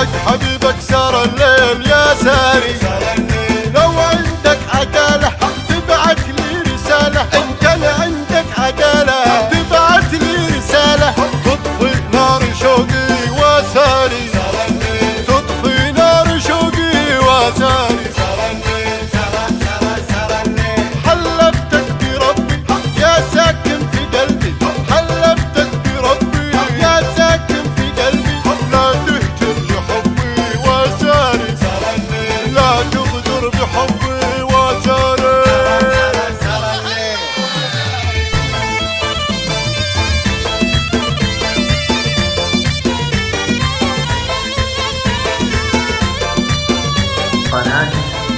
الحق حبيبك سار الليل يا ساري، لو عندك عدالة تبعت لي رسالة، إن كان عندك عدالة تبعت لي رسالة، تطفي نار شوقي وساري، تطفي نار شوقي وساري. حلفتك بربي يا ساكن في قلبي، حلفتك بربي يا ساكن في قلبي، لا تهجر بحبي وساري، لا تغدر بحبي وساري. قناة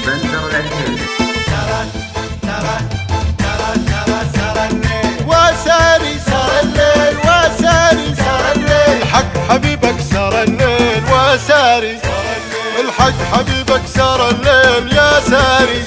بندر العتيبي. وساري سار الليل وساري سار الليل، الحق حبيبك سار الليل وساري، الحق حبيبك سار الليل يا ساري.